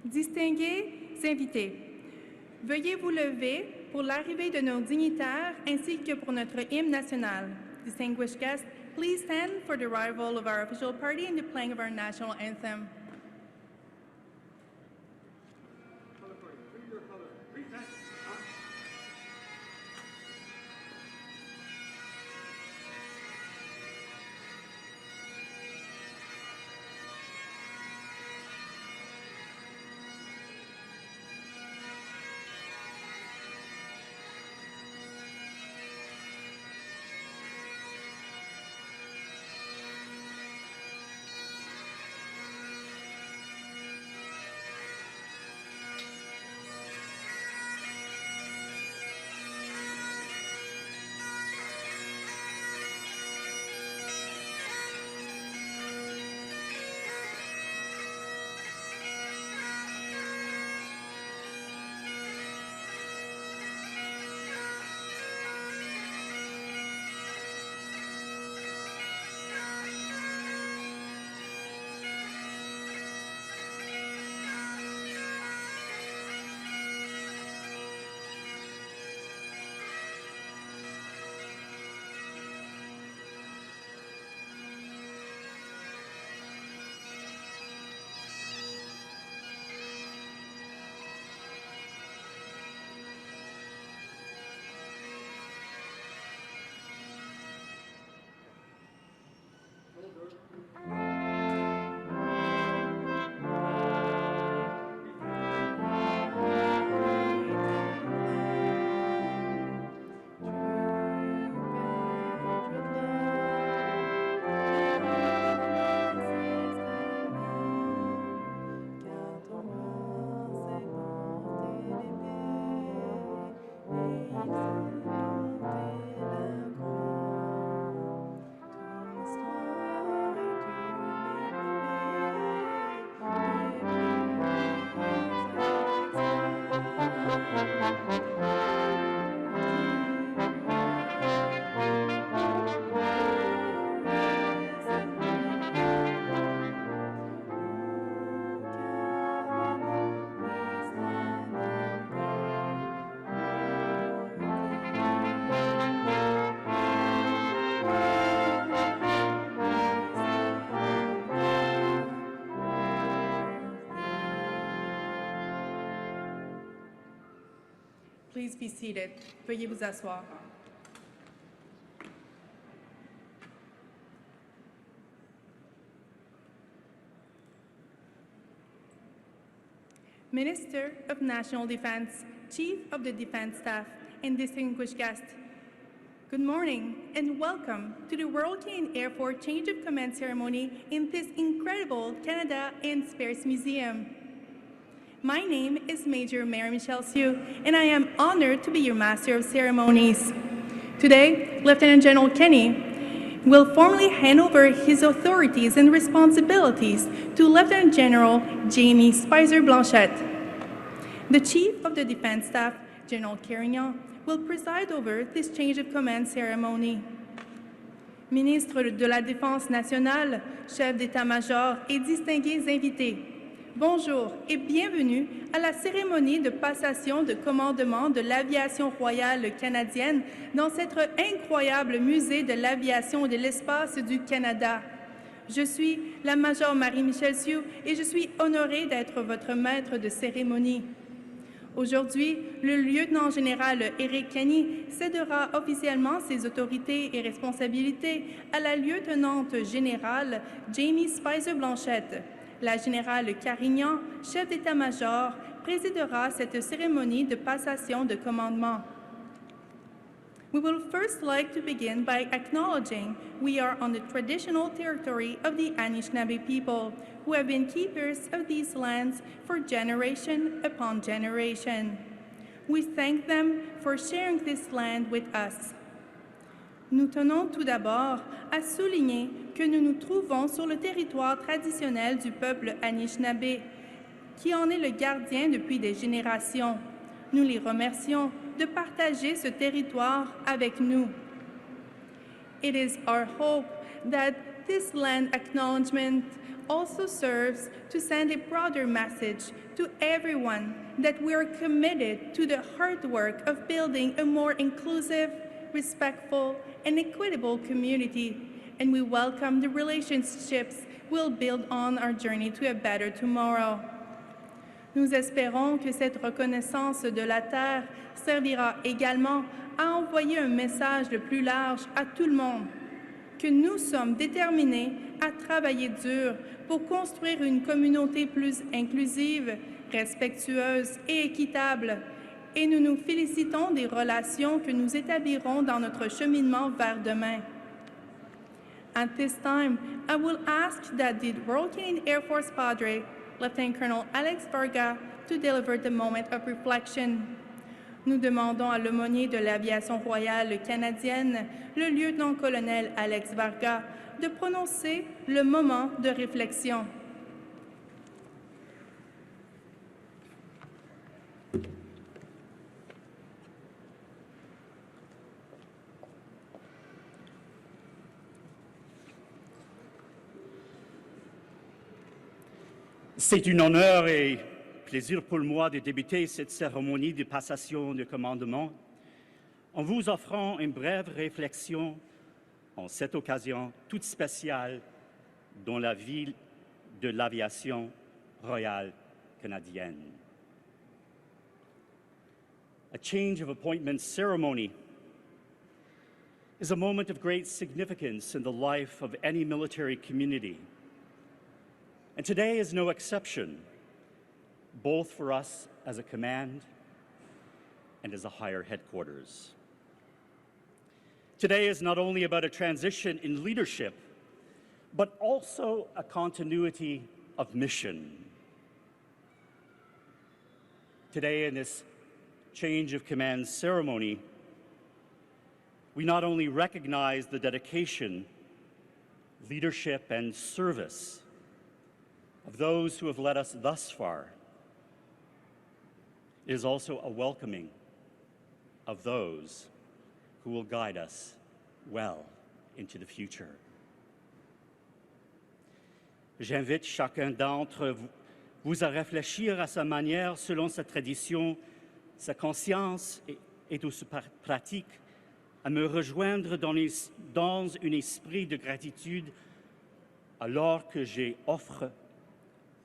Distingués invités, veuillez vous lever pour l'arrivée de nos dignitaires ainsi que pour notre hymne national. Distinguished guests, please stand for the arrival of our official party and the playing of our national anthem. Please be seated. Veuillez vous asseoir. Minister of National Defense, Chief of the Defense Staff, and distinguished guests, good morning and welcome to the Royal Canadian Air Force Change of Command ceremony in this incredible Canada and Space Museum. My name is Major Mary Michelle Sue, and I am honored to be your Master of Ceremonies. Today, Lieutenant General Kenny will formally hand over his authorities and responsibilities to Lieutenant General Jamie Speiser-Blanchet. The Chief of the Defense Staff, General Carignan, will preside over this change of command ceremony. Ministre de la Défense nationale, chef d'état-major et distingués invités, bonjour et bienvenue à la cérémonie de passation de commandement de l'aviation royale canadienne dans cet incroyable musée de l'aviation et de l'espace du Canada. Je suis la Major Marie-Michelle Sue et je suis honorée d'être votre maître de cérémonie. Aujourd'hui, le lieutenant-général Eric Kenny cédera officiellement ses autorités et responsabilités à la lieutenante générale Jamie Speiser-Blanchet. La générale Carignan, chef d'état-major, présidera cette cérémonie de passation de commandement. We will first like to begin by acknowledging we are on the traditional territory of the Anishinaabe people, who have been keepers of these lands for generation upon generation. We thank them for sharing this land with us. Nous tenons tout d'abord à souligner que nous nous trouvons sur le territoire traditionnel du peuple Anishinaabe, qui en est le gardien depuis des générations. Nous les remercions de partager ce territoire avec nous. It is our hope that this land acknowledgement also serves to send a broader message to everyone that we are committed to the hard work of building a more inclusive, respectful, and equitable community, and we welcome the relationships we'll build on our journey to a better tomorrow. Nous espérons que cette reconnaissance de la Terre servira également à envoyer un message le plus large à tout le monde, que nous sommes déterminés à travailler dur pour construire une communauté plus inclusive, respectueuse et équitable, et nous nous félicitons des relations que nous établirons dans notre cheminement vers demain. At this time, I will ask that the Royal Canadian Air Force Padre, Lieutenant Colonel Alex Varga, to deliver the moment of reflection. Nous demandons à l'aumônier de l'Aviation royale canadienne, le lieutenant-colonel Alex Varga, de prononcer le moment de réflexion. C'est un honneur et plaisir pour moi de débuter cette cérémonie de passation de commandement en vous offrant une brève réflexion en cette occasion toute spéciale dans la vie de l'aviation royale canadienne. A change of appointment ceremony is a moment of great significance in the life of any military community. And today is no exception, both for us as a command and as a higher headquarters. Today is not only about a transition in leadership, but also a continuity of mission. Today, in this change of command ceremony, we not only recognize the dedication, leadership, and service of those who have led us thus far, it is also a welcoming of those who will guide us well into the future. J'invite chacun d'entre vous à réfléchir à sa manière selon sa tradition, sa conscience et toute sa pratique, à me rejoindre dans un esprit de gratitude alors que j'offre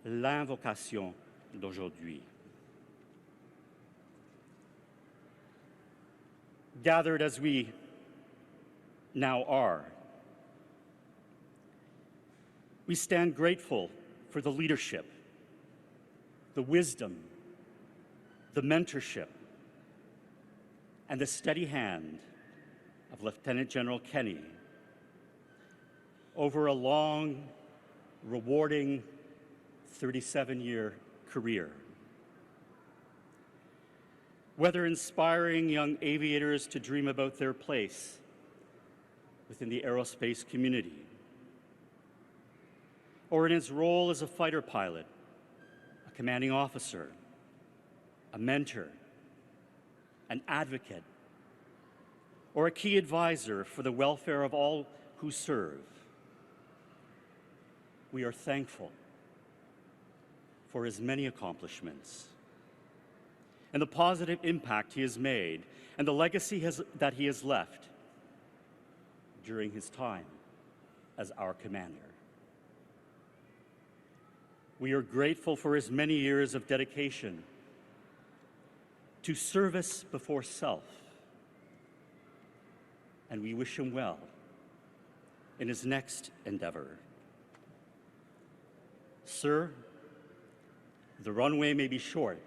l'invocation d'aujourd'hui. Gathered as we now are, we stand grateful for the leadership, the wisdom, the mentorship, and the steady hand of Lieutenant General Kenny over a long, rewarding 37-year career. Whether inspiring young aviators to dream about their place within the aerospace community, or in his role as a fighter pilot, a commanding officer, a mentor, an advocate, or a key advisor for the welfare of all who serve, we are thankful for his many accomplishments and the positive impact he has made and the legacy that he has left during his time as our commander. We are grateful for his many years of dedication to service before self, and we wish him well in his next endeavor. Sir, the runway may be short,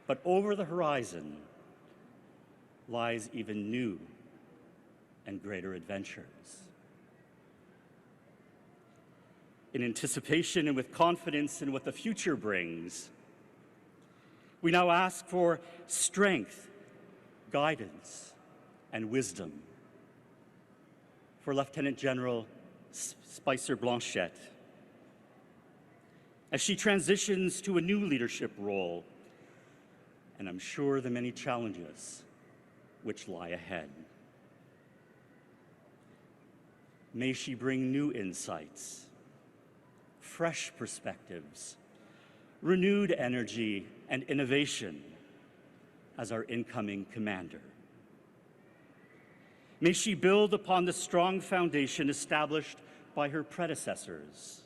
but over the horizon lies even new and greater adventures. In anticipation and with confidence in what the future brings, we now ask for strength, guidance, and wisdom for Lieutenant General Speiser-Blanchet as she transitions to a new leadership role, and I'm sure the many challenges which lie ahead. May she bring new insights, fresh perspectives, renewed energy, and innovation as our incoming commander. May she build upon the strong foundation established by her predecessors,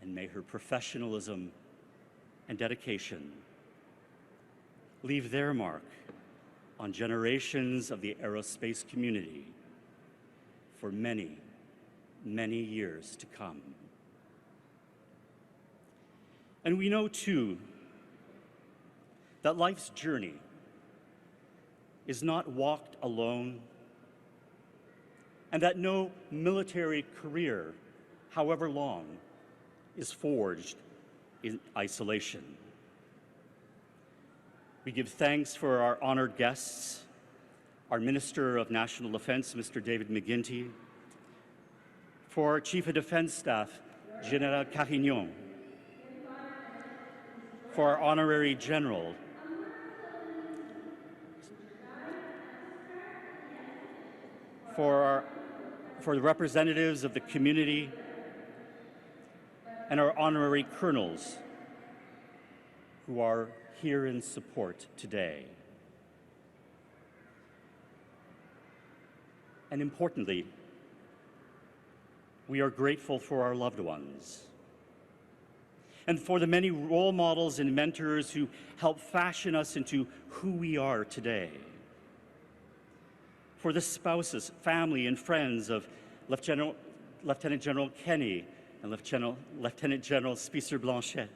and may her professionalism and dedication leave their mark on generations of the aerospace community for many, many years to come. And we know, too, that life's journey is not walked alone, and that no military career, however long, is forged in isolation. We give thanks for our honored guests, our Minister of National Defense, Mr. David McGuinty, for our Chief of Defense Staff, General Carignan, for our Honorary General, for the representatives of the community, and our honorary colonels who are here in support today. And importantly, we are grateful for our loved ones and for the many role models and mentors who help fashion us into who we are today. For the spouses, family, and friends of Lieutenant General Kenny and Lieutenant General Speiser-Blanchet.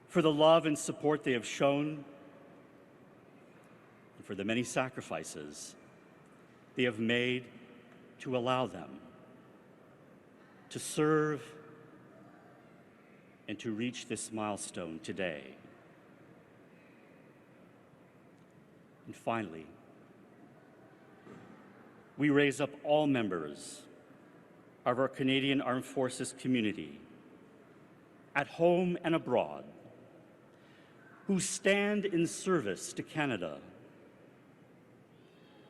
For the love and support they have shown, and for the many sacrifices they have made to allow them to serve and to reach this milestone today. And finally, we raise up all members of our Canadian Armed Forces community, at home and abroad, who stand in service to Canada.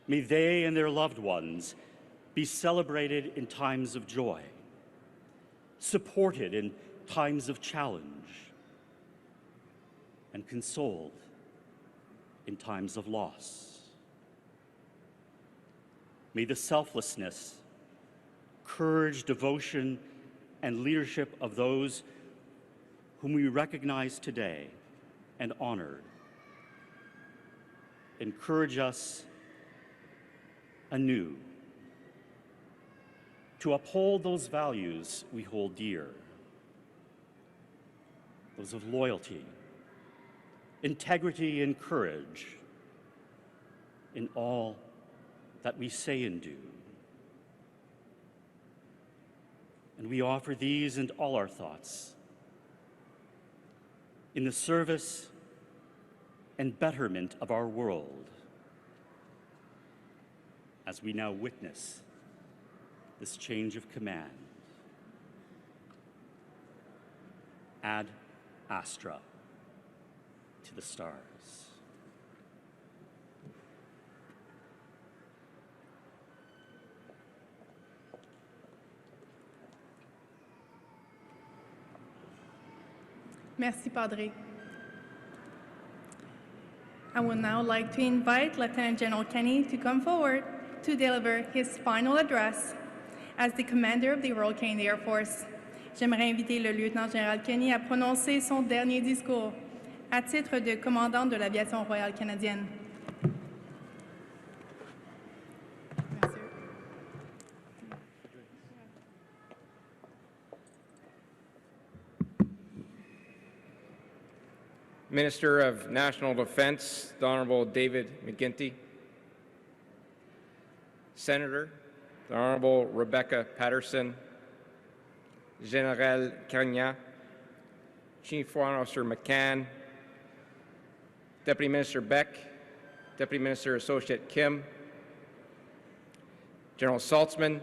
May they and their loved ones be celebrated in times of joy, supported in times of challenge, and consoled in times of loss. May the selflessness, courage, devotion, and leadership of those whom we recognize today and honor encourage us anew to uphold those values we hold dear, those of loyalty, integrity, and courage in all that we say and do. And we offer these and all our thoughts in the service and betterment of our world as we now witness this change of command. Ad Astra, to the stars. Merci, Padre. I would now like to invite Lieutenant General Kenny to come forward to deliver his final address as the commander of the Royal Canadian Air Force. J'aimerais inviter le lieutenant général Kenny à prononcer son dernier discours à titre de commandant de l'aviation royale canadienne. Merci. Minister of National Defense, the Honourable David McGuinty. Senator, the Honourable Rebecca Patterson. General Carignan, Chief Foreign Officer McCann, Deputy Minister Beck, Deputy Minister Associate Kim, General Saltzman,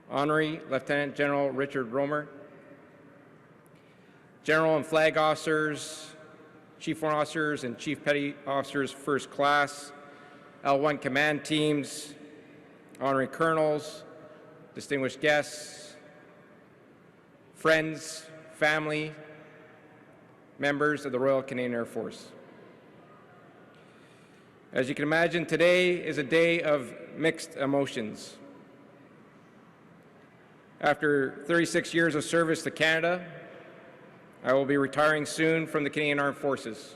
Honorary Lieutenant General Richard Romer, General and Flag Officers, Chief Warrant Officers and Chief Petty Officers First Class, L1 Command Teams, Honorary Colonels, distinguished guests, friends, family, members of the Royal Canadian Air Force. As you can imagine, today is a day of mixed emotions. After 36 years of service to Canada, I will be retiring soon from the Canadian Armed Forces.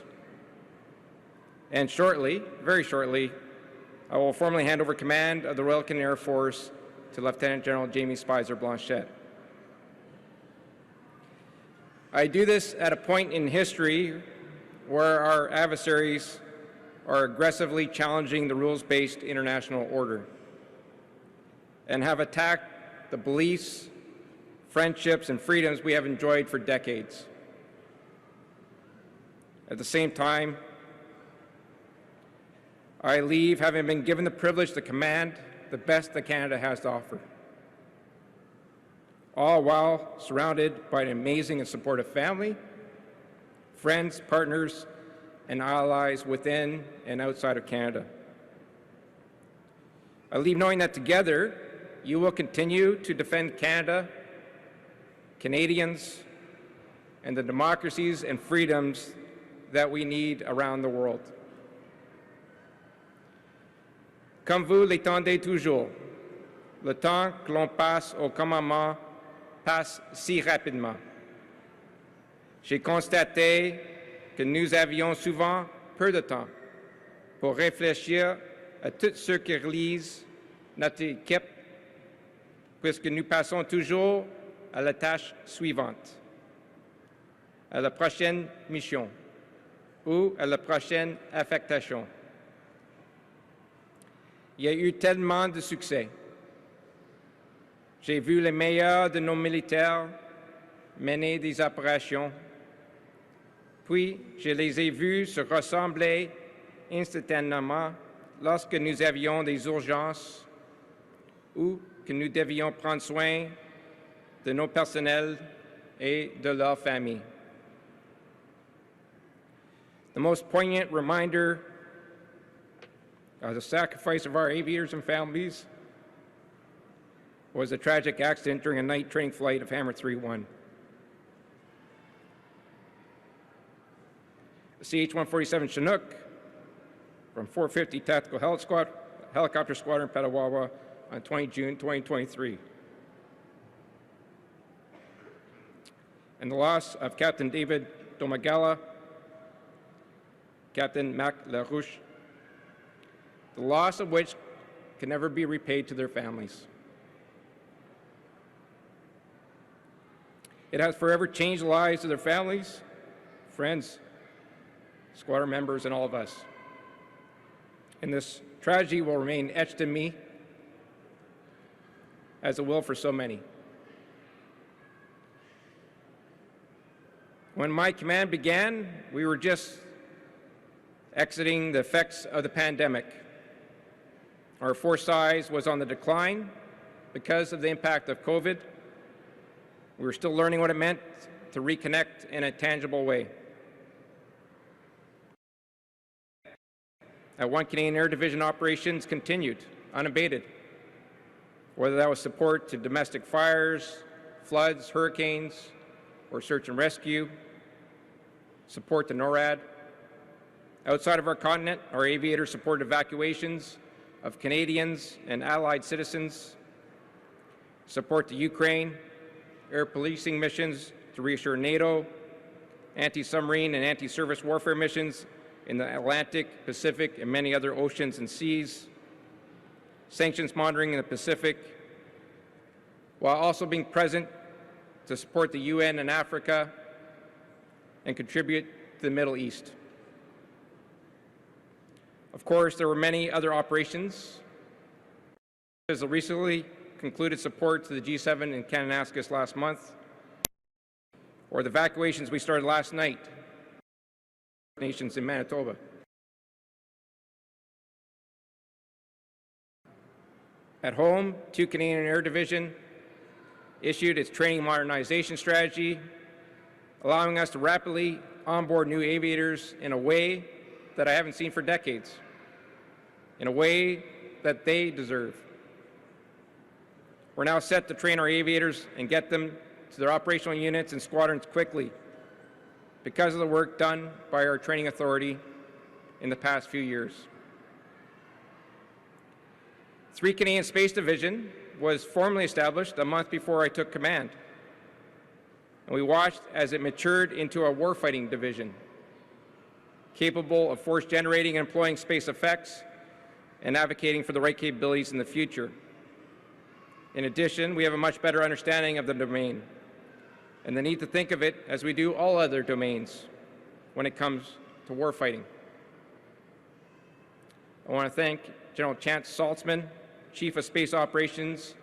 And shortly, very shortly, I will formally hand over command of the Royal Canadian Air Force to Lieutenant General Jamie Speiser-Blanchet. I do this at a point in history where our adversaries are aggressively challenging the rules-based international order and have attacked the beliefs, friendships, and freedoms we have enjoyed for decades. At the same time, I leave having been given the privilege to command the best that Canada has to offer, all while surrounded by an amazing and supportive family, friends, partners, and allies within and outside of Canada. I leave knowing that together, you will continue to defend Canada, Canadians, and the democracies and freedoms that we need around the world. Comme vous l'étendez toujours, le temps que l'on passe au commandement passe si rapidement. J'ai constaté que nous avions souvent peu de temps pour réfléchir à tout ce qui réalise notre équipe, puisque nous passons toujours à la tâche suivante, à la prochaine mission ou à la prochaine affectation. Il y a eu tellement de succès. J'ai vu les meilleurs de nos militaires mener des opérations, puis je les ai vus se rassembler instantanément lorsque nous avions des urgences ou que nous devions prendre soin de nos personnels et de leurs familles. The most poignant reminder of the sacrifice of our aviators and families was a tragic accident during a night training flight of Hammer 3-1. The CH-147 Chinook from 450 Tactical Helicopter Squadron, Petawawa, on 20 June 2023. And the loss of Captain David Domagala, Captain Mac LaRouche, the loss of which can never be repaid to their families. It has forever changed the lives of their families, friends, squadron members, and all of us. And this tragedy will remain etched in me, as it will for so many. When my command began, we were just exiting the effects of the pandemic. Our force size was on the decline because of the impact of COVID. We were still learning what it meant to reconnect in a tangible way. At 1 Canadian Air Division, operations continued unabated, whether that was support to domestic fires, floods, hurricanes, or search and rescue, support to NORAD. Outside of our continent, our aviators supported evacuations of Canadians and allied citizens, support to Ukraine, air policing missions to reassure NATO, anti-submarine and anti-surface warfare missions in the Atlantic, Pacific, and many other oceans and seas, sanctions monitoring in the Pacific, while also being present to support the UN in Africa and contribute to the Middle East. Of course, there were many other operations. There's a recently concluded support to the G7 in Kananaskis last month, or the evacuations we started last night, nations in Manitoba. At home, 2 Canadian Air Division issued its training modernization strategy, allowing us to rapidly onboard new aviators in a way that I haven't seen for decades, in a way that they deserve. We're now set to train our aviators and get them to their operational units and squadrons quickly because of the work done by our training authority in the past few years. 3 Canadian Space Division was formally established a month before I took command, and we watched as it matured into a warfighting division, capable of force generating and employing space effects and advocating for the right capabilities in the future. In addition, we have a much better understanding of the domain and the need to think of it as we do all other domains when it comes to warfighting. I want to thank General Chance Saltzman, Chief of Space Operations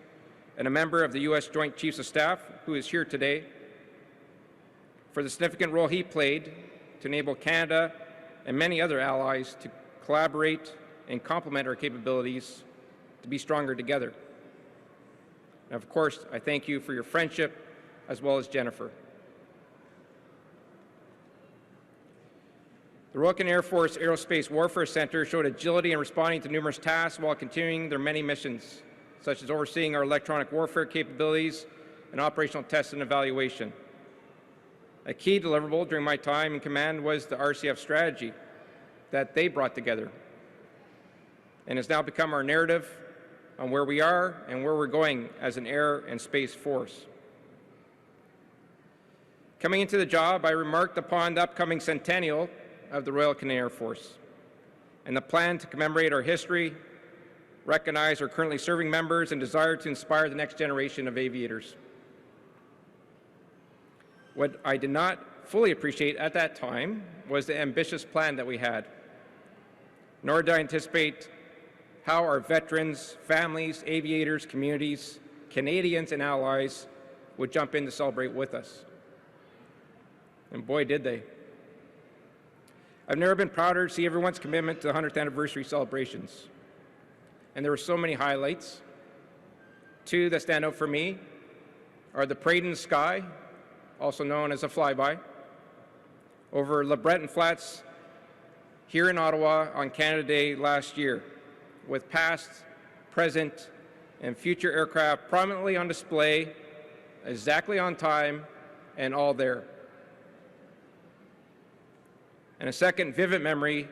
and a member of the U.S. Joint Chiefs of Staff, who is here today, for the significant role he played to enable Canada and many other allies to collaborate and complement our capabilities to be stronger together. And of course, I thank you for your friendship, as well as Jennifer. The Royal Canadian Air Force Aerospace Warfare Centre showed agility in responding to numerous tasks while continuing their many missions, such as overseeing our electronic warfare capabilities and operational tests and evaluation. A key deliverable during my time in command was the RCF strategy that they brought together, and has now become our narrative on where we are and where we're going as an air and space force. Coming into the job, I remarked upon the upcoming centennial of the Royal Canadian Air Force and the plan to commemorate our history, recognize our currently serving members, and desire to inspire the next generation of aviators. What I did not fully appreciate at that time was the ambitious plan that we had, nor did I anticipate how our veterans, families, aviators, communities, Canadians, and allies would jump in to celebrate with us. And boy, did they. I've never been prouder to see everyone's commitment to the 100th anniversary celebrations. And there were so many highlights. 2 that stand out for me are the parade in the sky, also known as a flyby, over Le Breton Flats here in Ottawa on Canada Day last year, with past, present, and future aircraft prominently on display, exactly on time, and all there. And a second vivid memory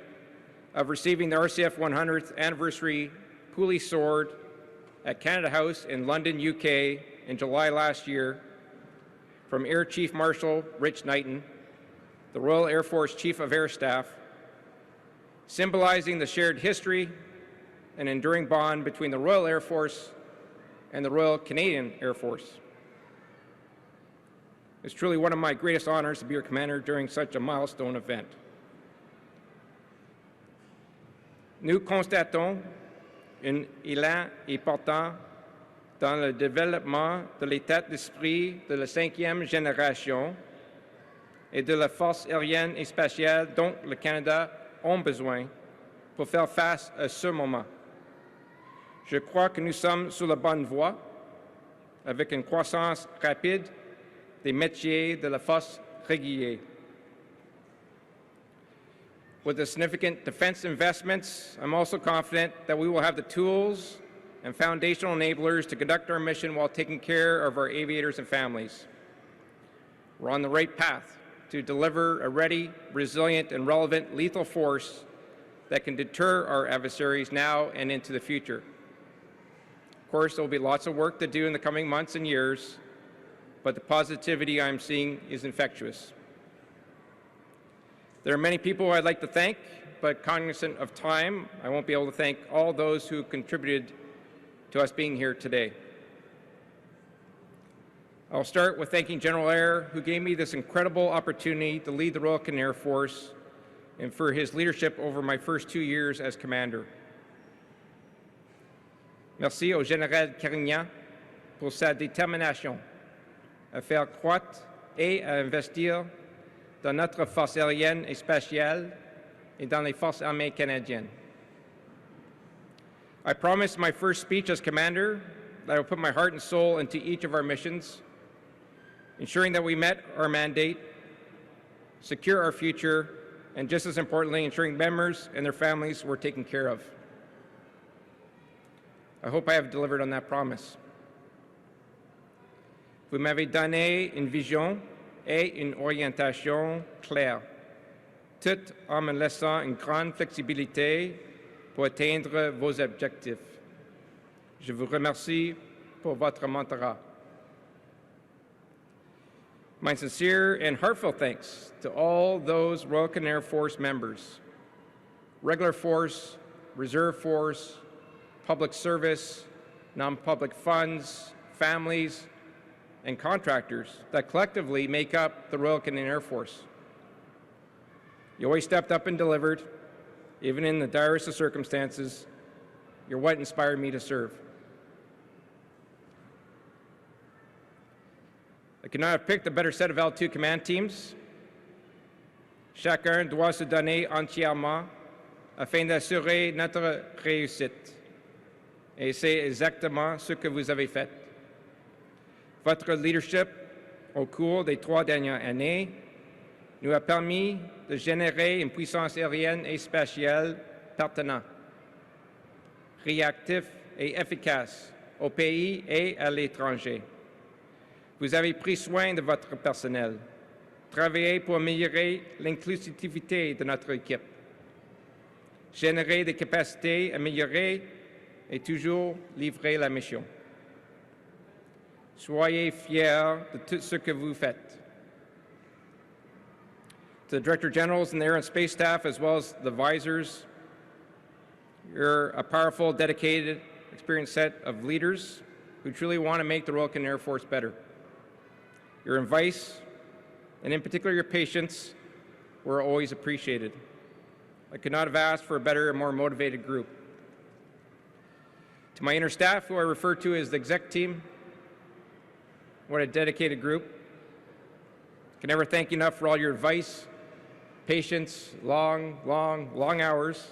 of receiving the RCF 100th anniversary Police Sword at Canada House in London, UK in July last year from Air Chief Marshal Rich Knighton, the Royal Air Force Chief of Air Staff, symbolizing the shared history and enduring bond between the Royal Air Force and the Royal Canadian Air Force. It's truly one of my greatest honors to be your commander during such a milestone event. Nous constatons un élan important dans le développement de l'état d'esprit de la 5e génération et de la force aérienne et spatiale dont le Canada a besoin pour faire face à ce moment. Je crois que nous sommes sur la bonne voie, avec une croissance rapide des métiers de la force régulière. With the significant defense investments, I'm also confident that we will have the tools and foundational enablers to conduct our mission while taking care of our aviators and families. We're on the right path to deliver a ready, resilient, and relevant lethal force that can deter our adversaries now and into the future. Of course, there will be lots of work to do in the coming months and years, but the positivity I'm seeing is infectious. There are many people I'd like to thank, but cognizant of time, I won't be able to thank all those who contributed to us being here today. I'll start with thanking General Eyre, who gave me this incredible opportunity to lead the Royal Canadian Air Force, and for his leadership over my first 2 years as commander. Merci au Général Carignan pour sa détermination à faire croître et à investir dans notre force aérienne et spatiale et dans les forces armées canadiennes. I promised my first speech as commander that I would put my heart and soul into each of our missions, ensuring that we met our mandate, secure our future, and just as importantly, ensuring members and their families were taken care of. I hope I have delivered on that promise. Vous m'avez donné une vision et une orientation claire, tout en me laissant une grande flexibilité pour atteindre vos objectifs. Je vous remercie pour votre mentorat. My sincere and heartfelt thanks to all those Royal Canadian Air Force members, regular force, reserve force, public service, non-public funds, families, and contractors that collectively make up the Royal Canadian Air Force. You always stepped up and delivered, even in the direst of circumstances. You're what inspired me to serve. I could not have picked a better set of L2 command teams. Chacun doit se donner entièrement afin d'assurer notre réussite. Et c'est exactement ce que vous avez fait. Votre leadership au cours des 3 dernières années nous a permis de générer une puissance aérienne et spatiale pertinente, réactive et efficace au pays et à l'étranger. Vous avez pris soin de votre personnel, travaillé pour améliorer l'inclusivité de notre équipe, générer des capacités améliorées et toujours livrer la mission. Soyez fiers de tout ce que vous faites. To the Director Generals and the Air and Space Staff, as well as the advisors, you're a powerful, dedicated, experienced set of leaders who truly want to make the Royal Canadian Air Force better. Your advice, and in particular your patience, were always appreciated. I could not have asked for a better and more motivated group. To my inner staff, who I refer to as the exec team, what a dedicated group. I can never thank you enough for all your advice, patience, long hours.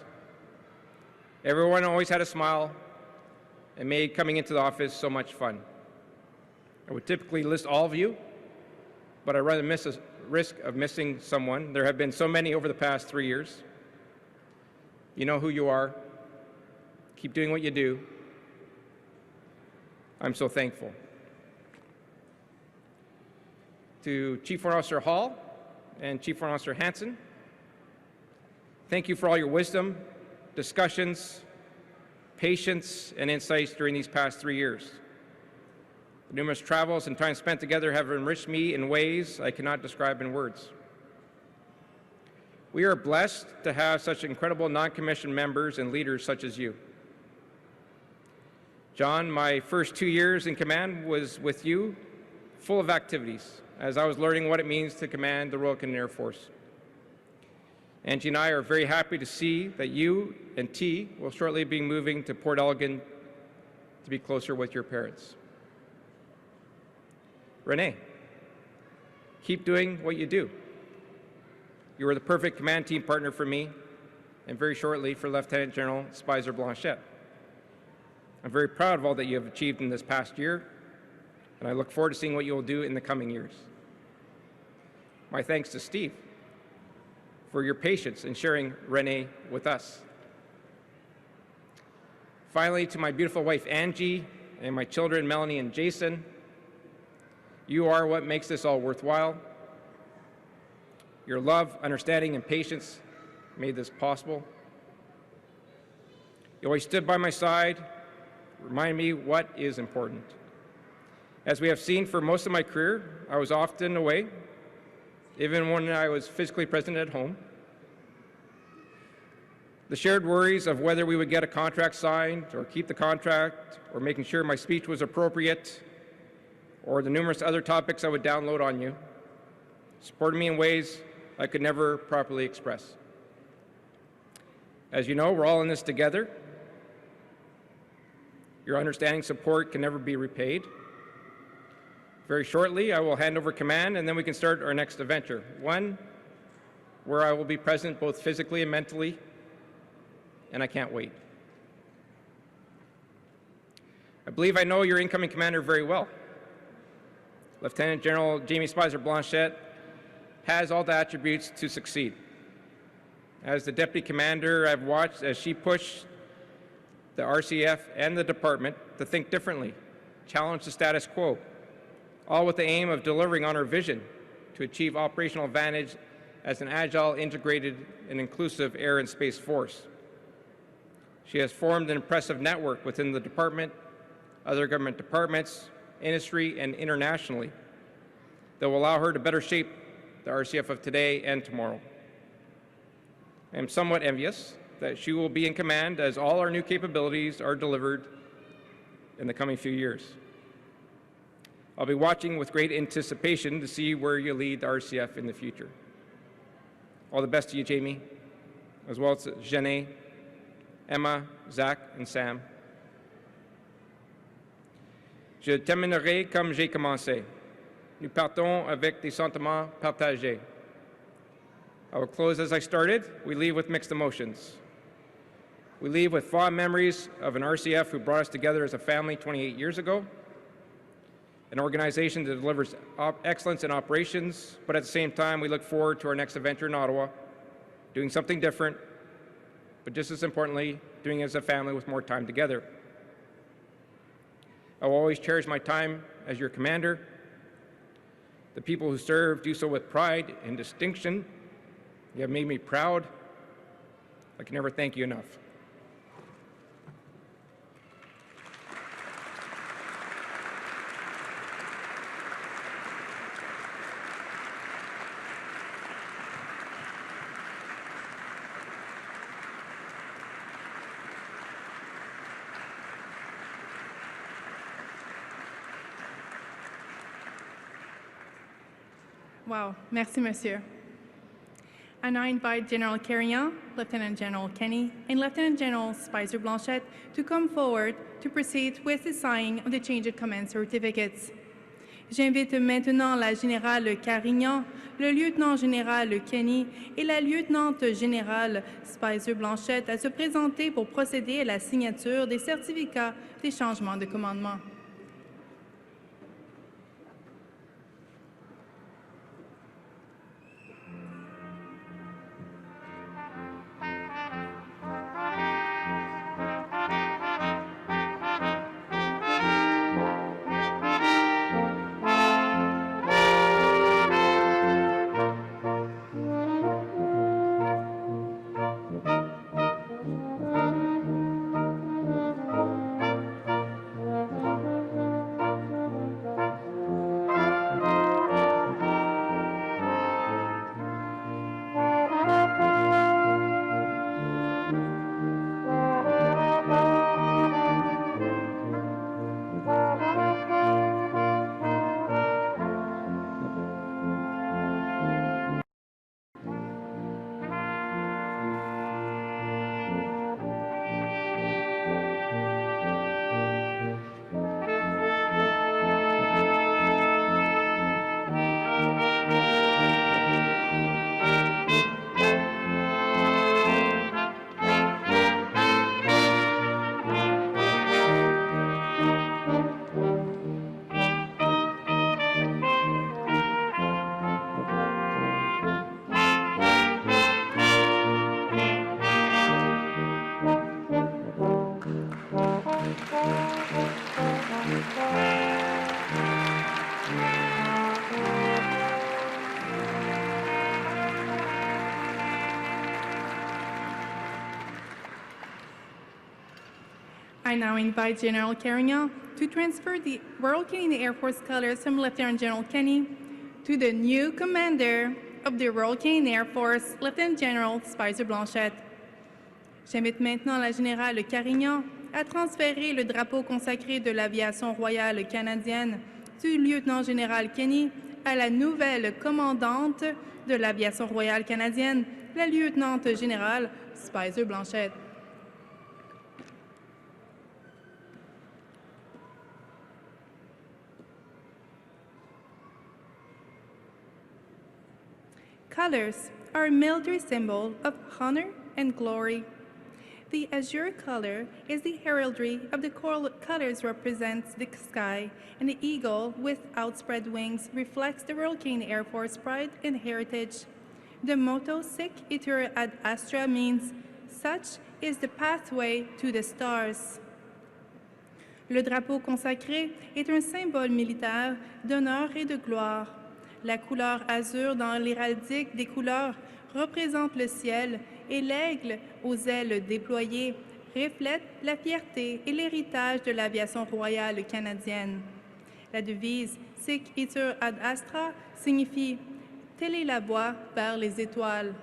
Everyone always had a smile and made coming into the office so much fun. I would typically list all of you, but I run the risk of missing someone. There have been so many over the past 3 years. You know who you are. Keep doing what you do. I'm so thankful. To Chief Warrant Officer Hall and Chief Warrant Officer Hansen, thank you for all your wisdom, discussions, patience, and insights during these past 3 years. The numerous travels and time spent together have enriched me in ways I cannot describe in words. We are blessed to have such incredible non-commissioned members and leaders such as you. John, my first 2 years in command was with you, full of activities, as I was learning what it means to command the Royal Canadian Air Force. Angie and I are very happy to see that you and T will shortly be moving to Port Elgin to be closer with your parents. Renee, keep doing what you do. You are the perfect command team partner for me, and very shortly for Lieutenant General Speiser-Blanchet. I'm very proud of all that you have achieved in this past year, and I look forward to seeing what you will do in the coming years. My thanks to Steve for your patience in sharing Renee with us. Finally, to my beautiful wife Angie and my children Melanie and Jason, you are what makes this all worthwhile. Your love, understanding, and patience made this possible. You always stood by my side, remind me what is important. As we have seen for most of my career, I was often away, even when I was physically present at home. The shared worries of whether we would get a contract signed or keep the contract, or making sure my speech was appropriate, or the numerous other topics I would download on you, supported me in ways I could never properly express. As you know, we're all in this together. Your understanding support can never be repaid. Very shortly, I will hand over command, and then we can start our next adventure, one where I will be present both physically and mentally, and I can't wait. I believe I know your incoming commander very well. Lieutenant General Jamie Speiser-Blanchet has all the attributes to succeed. As the Deputy Commander, I've watched as she pushed the RCF and the department to think differently, challenge the status quo, all with the aim of delivering on our vision to achieve operational advantage as an agile, integrated, and inclusive air and space force. She has formed an impressive network within the department, other government departments, industry, and internationally that will allow her to better shape the RCF of today and tomorrow. I am somewhat envious that she will be in command as all our new capabilities are delivered in the coming few years. I'll be watching with great anticipation to see where you lead the RCF in the future. All the best to you, Jamie, as well as Jeanne, Emma, Zach, and Sam. Je terminerai comme j'ai commencé. Nous partons avec des sentiments partagés. I will close as I started. We leave with mixed emotions. We leave with fond memories of an RCF who brought us together as a family 28 years ago, an organization that delivers excellence in operations, but at the same time, we look forward to our next adventure in Ottawa, doing something different, but just as importantly, doing it as a family with more time together. I will always cherish my time as your commander. The people who serve do so with pride and distinction. You have made me proud. I can never thank you enough. Wow, merci, monsieur. I now invite General Carignan, Lieutenant General Kenny, and Lieutenant General Speiser-Blanchet to come forward to proceed with the signing of the change of command certificates. J'invite maintenant la Générale Carignan, le Lieutenant Général Kenny et la Lieutenante Générale Speiser-Blanchet à se présenter pour procéder à la signature des certificats des changements de commandement. I now invite General Carignan to transfer the Royal Canadian Air Force colors from Lieutenant General Kenny to the new commander of the Royal Canadian Air Force, Lieutenant General Speiser-Blanchet. J'invite maintenant la Générale Carignan à transférer le drapeau consacré de l'Aviation royale canadienne du Lieutenant Général Kenny à la nouvelle commandante de l'Aviation royale canadienne, la Lieutenante Générale Speiser-Blanchet. Colors are a military symbol of honor and glory. The azure color is the heraldry of the colors represents the sky, and the eagle with outspread wings reflects the Royal Canadian Air Force pride and heritage. The motto Sic itur ad astra means, such is the pathway to the stars. Le drapeau consacré est un symbole militaire d'honneur et de gloire. La couleur azur dans l'héraldique des couleurs représente le ciel et l'aigle aux ailes déployées reflète la fierté et l'héritage de l'aviation royale canadienne. La devise « Sic itur ad astra » signifie « Telle est la voie vers les étoiles ».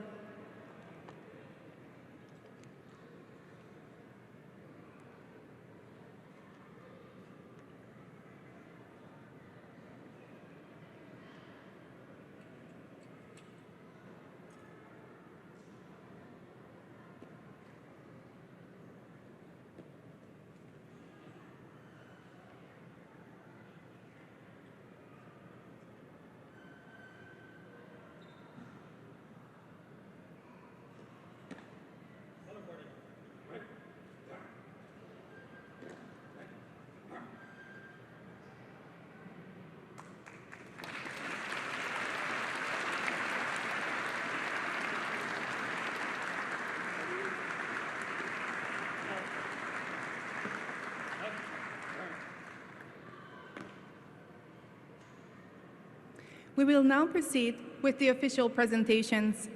We will now proceed with the official presentations.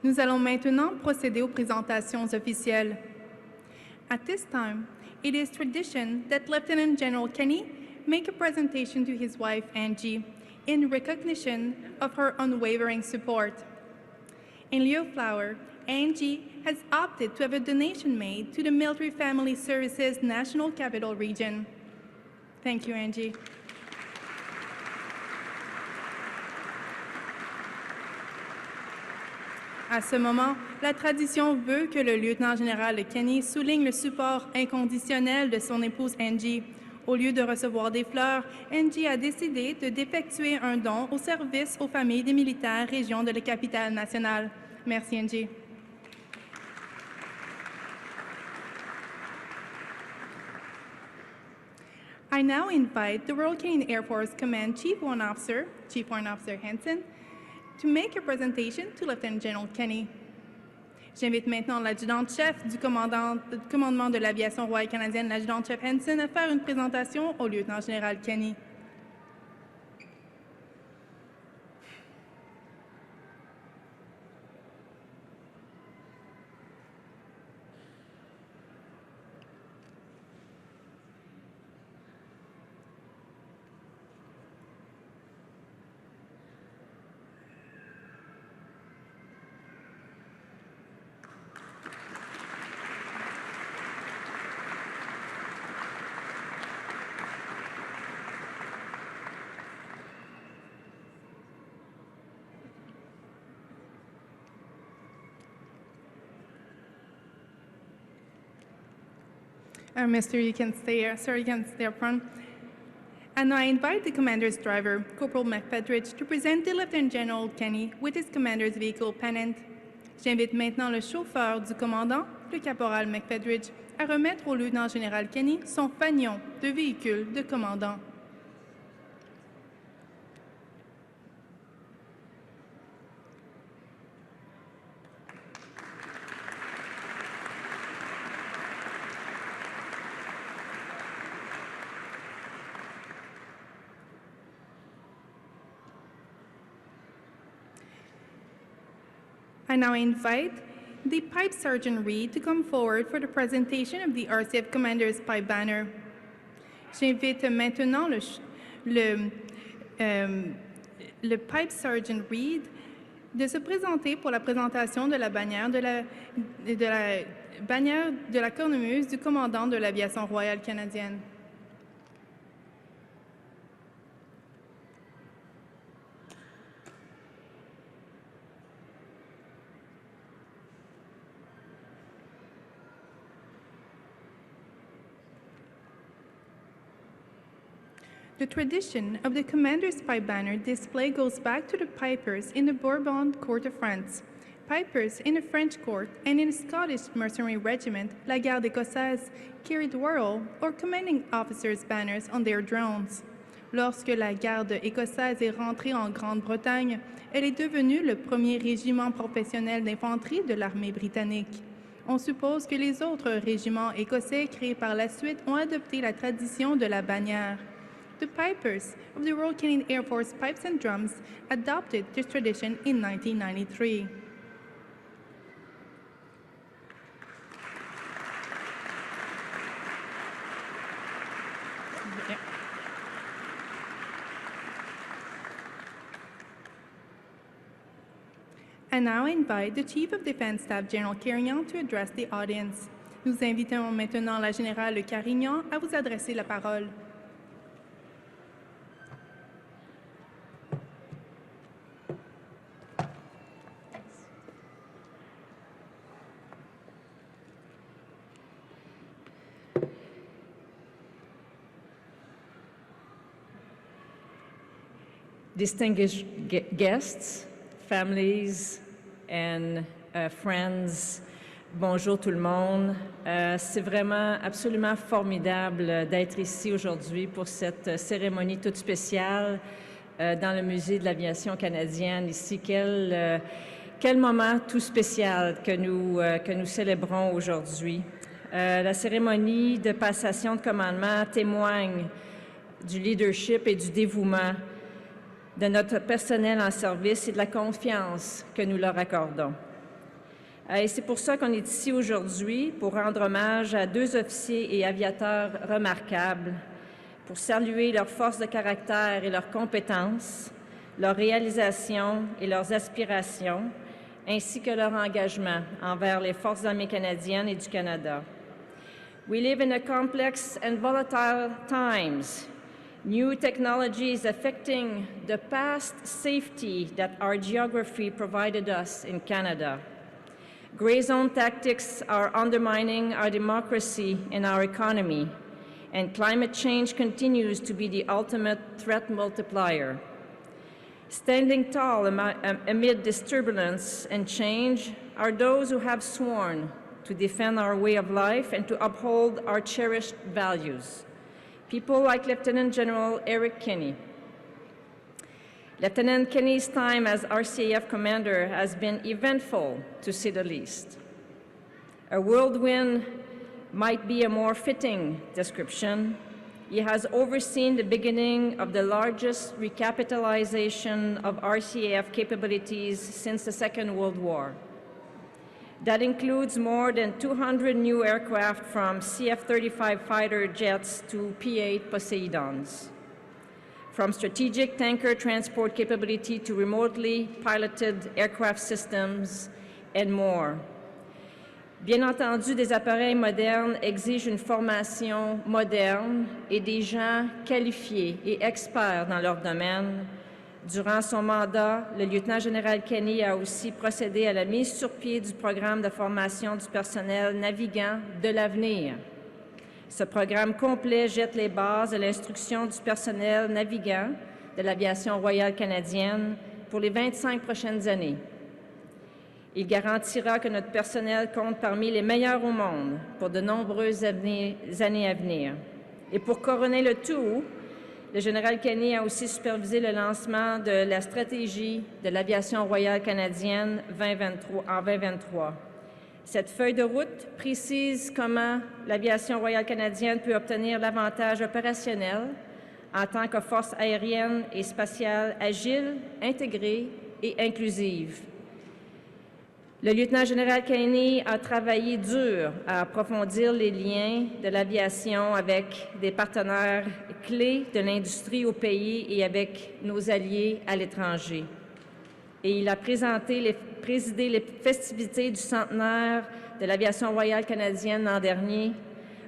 Nous allons maintenant procéder aux présentations officielles. At this time, it is tradition that Lieutenant General Kenny make a presentation to his wife, Angie, in recognition of her unwavering support. In lieu of flower, Angie has opted to have a donation made to the Military Family Services National Capital Region. Thank you, Angie. À ce moment, la tradition veut que le lieutenant-général Kenny souligne le support inconditionnel de son épouse Angie. Au lieu de recevoir des fleurs, Angie a décidé d'effectuer un don au service aux familles des militaires région de la capitale nationale. Merci, Angie. I now invite the Royal Canadian Air Force Command Chief Warrant Officer Henson, to make a presentation to Lieutenant General Kenny. J'invite maintenant l'adjudante-chef du commandement de l'aviation royale canadienne, l'adjudante-chef Henson, à faire une présentation au lieutenant-général Kenny. Mister, you can stay here. Sir, you can stay up front. And I invite the commander's driver, Corporal McFedridge, to present the Lieutenant General Kenny with his commander's vehicle pennant. J'invite maintenant le chauffeur du commandant, le caporal McFedridge, à remettre au lieutenant-général Kenny son fanion de véhicule de commandant. I now invite the Pipe Sergeant Reed to come forward for the presentation of the RCF Commander's Pipe Banner. J'invite maintenant le Pipe Sergeant Reed de se présenter pour la présentation de la bannière de la cornemuse du commandant de l'aviation royale canadienne. The tradition of the Commander's Pipe Banner display goes back to the pipers in the Bourbon Court of France, pipers in the French court, and in the Scottish Mercenary Regiment, la Garde écossaise, carried royal or commanding officers' banners on their drones. Lorsque la Garde écossaise est rentrée en Grande-Bretagne, elle est devenue le premier régiment professionnel d'infanterie de l'armée britannique. On suppose que les autres régiments écossais créés par la suite ont adopté la tradition de la bannière. The pipers of the Royal Canadian Air Force Pipes and Drums adopted this tradition in 1993. I now invite the Chief of Defense Staff, General Carignan, to address the audience. Nous invitons maintenant la générale Carignan à vous adresser la parole. Distinguished guests, families, and friends, bonjour tout le monde. C'est vraiment absolument formidable d'être ici aujourd'hui pour cette cérémonie toute spéciale dans le Musée de l'aviation canadienne. Ici, quel moment tout spécial que nous célébrons aujourd'hui. La cérémonie de passation de commandement témoigne du leadership et du dévouement de notre personnel en service et de la confiance que nous leur accordons. Et c'est pour ça qu'on est ici aujourd'hui, pour rendre hommage à deux officiers et aviateurs remarquables, pour saluer leur force de caractère et leurs compétences, leurs réalisations et leurs aspirations, ainsi que leur engagement envers les Forces armées canadiennes et du Canada. We live in a complex and volatile times. New technology is affecting the past safety that our geography provided us in Canada. Gray zone tactics are undermining our democracy and our economy, and climate change continues to be the ultimate threat multiplier. Standing tall amid this turbulence and change are those who have sworn to defend our way of life and to uphold our cherished values. People like Lieutenant General Eric Kenney. Lieutenant Kenney's time as RCAF commander has been eventful, to say the least. A whirlwind might be a more fitting description. He has overseen the beginning of the largest recapitalization of RCAF capabilities since the Second World War. That includes more than 200 new aircraft from CF-35 fighter jets to P-8 Poseidons. From strategic tanker transport capability to remotely piloted aircraft systems and more. Bien entendu, des appareils modernes exigent une formation moderne et des gens qualifiés et experts dans leur domaine. Durant son mandat, le lieutenant-général Kenney a aussi procédé à la mise sur pied du programme de formation du personnel navigant de l'avenir. Ce programme complet jette les bases de l'instruction du personnel navigant de l'Aviation royale canadienne pour les 25 prochaines années. Il garantira que notre personnel compte parmi les meilleurs au monde pour de nombreuses années à venir. Et pour couronner le tout, le général Kenney a aussi supervisé le lancement de la stratégie de l'Aviation royale canadienne en 2023. Cette feuille de route précise comment l'Aviation royale canadienne peut obtenir l'avantage opérationnel en tant que force aérienne et spatiale agile, intégrée et inclusive. Le lieutenant-général Kenney a travaillé dur à approfondir les liens de l'aviation avec des partenaires clés de l'industrie au pays et avec nos alliés à l'étranger. Et il a présidé les festivités du centenaire de l'Aviation royale canadienne l'an dernier,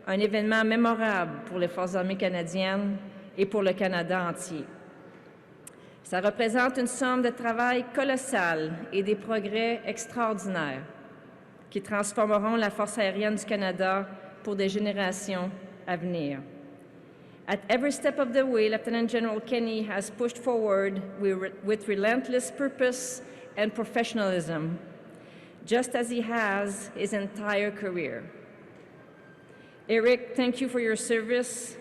un événement mémorable pour les Forces armées canadiennes et pour le Canada entier. Ça représente une somme de travail colossale et des progrès extraordinaires qui transformeront la Force aérienne du Canada pour des générations à venir. At every step of the way, Lieutenant General Kenney has pushed forward with relentless purpose and professionalism, just as he has his entire career. Eric, thank you for your service,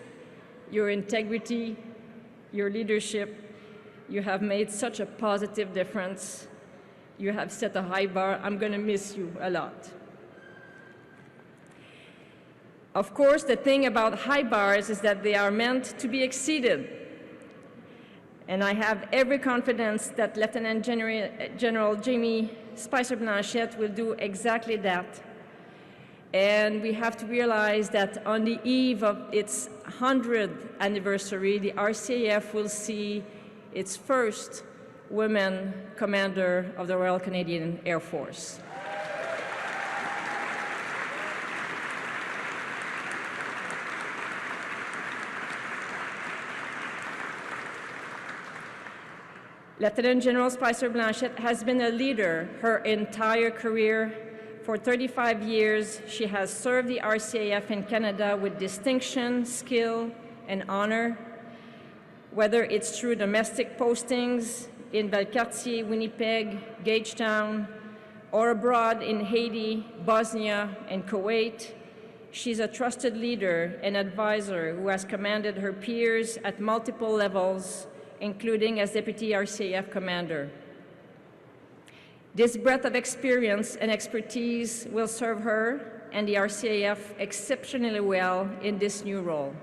your integrity, your leadership. You have made such a positive difference. You have set a high bar. I'm going to miss you a lot. Of course, the thing about high bars is that they are meant to be exceeded. And I have every confidence that Lieutenant General Jamie Speiser-Blanchet will do exactly that. And we have to realize that on the eve of its 100th anniversary, the RCAF will see its first women commander of the Royal Canadian Air Force. Lieutenant General Speiser-Blanchet has been a leader her entire career. For 35 years, she has served the RCAF in Canada with distinction, skill, and honor, whether it's through domestic postings in Valcartier, Winnipeg, Gagetown, or abroad in Haiti, Bosnia, and Kuwait. She's a trusted leader and advisor who has commanded her peers at multiple levels, including as Deputy RCAF Commander. This breadth of experience and expertise will serve her and the RCAF exceptionally well in this new role.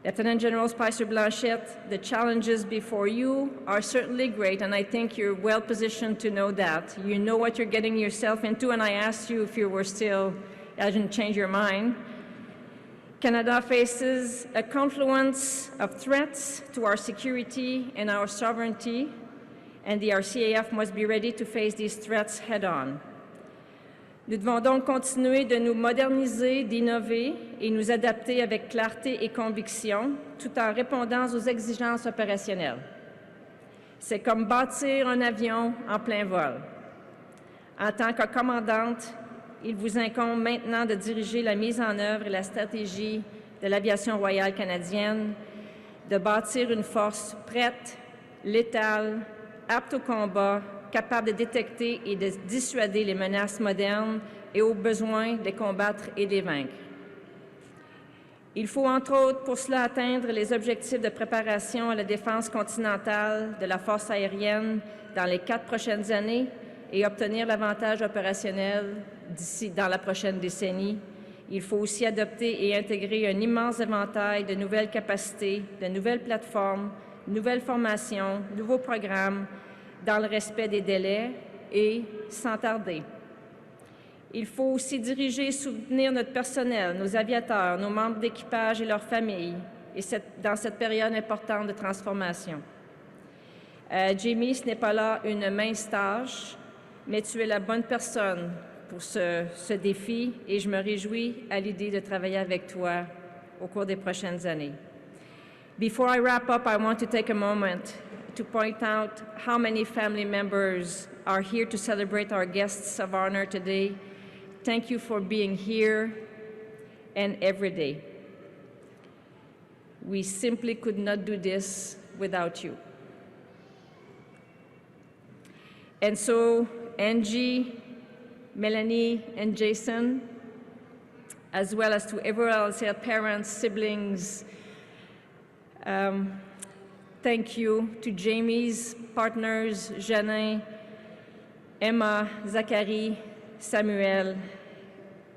Lieutenant General Speiser-Blanchet, the challenges before you are certainly great, and I think you're well positioned to know that. You know what you're getting yourself into, and I asked you if you were still, I didn't change your mind. Canada faces a confluence of threats to our security and our sovereignty, and the RCAF must be ready to face these threats head-on. Nous devons donc continuer de nous moderniser, d'innover et nous adapter avec clarté et conviction, tout en répondant aux exigences opérationnelles. C'est comme bâtir un avion en plein vol. En tant que commandante, il vous incombe maintenant de diriger la mise en œuvre et la stratégie de l'aviation royale canadienne, de bâtir une force prête, létale, apte au combat, capable de détecter et de dissuader les menaces modernes et au besoin de les combattre et de les vaincre. Il faut, entre autres, pour cela atteindre les objectifs de préparation à la défense continentale de la force aérienne dans les 4 prochaines années et obtenir l'avantage opérationnel dans la prochaine décennie. Il faut aussi adopter et intégrer un immense éventail de nouvelles capacités, de nouvelles plateformes, nouvelles formations, nouveaux programmes, dans le respect des délais et sans tarder. Il faut aussi diriger et soutenir notre personnel, nos aviateurs, nos membres d'équipage et leurs familles, et dans cette période importante de transformation. Jamie, ce n'est pas là une mince tâche, mais tu es la bonne personne pour ce défi, et je me réjouis à l'idée de travailler avec toi au cours des prochaines années. Before I wrap up, I want to take a moment to point out how many family members are here to celebrate our guests of honor today. Thank you for being here and every day. We simply could not do this without you. And so, Angie, Melanie, and Jason, as well as to everyone else, their parents, siblings, thank you to Jamie's partners, Janin, Emma, Zachary, Samuel,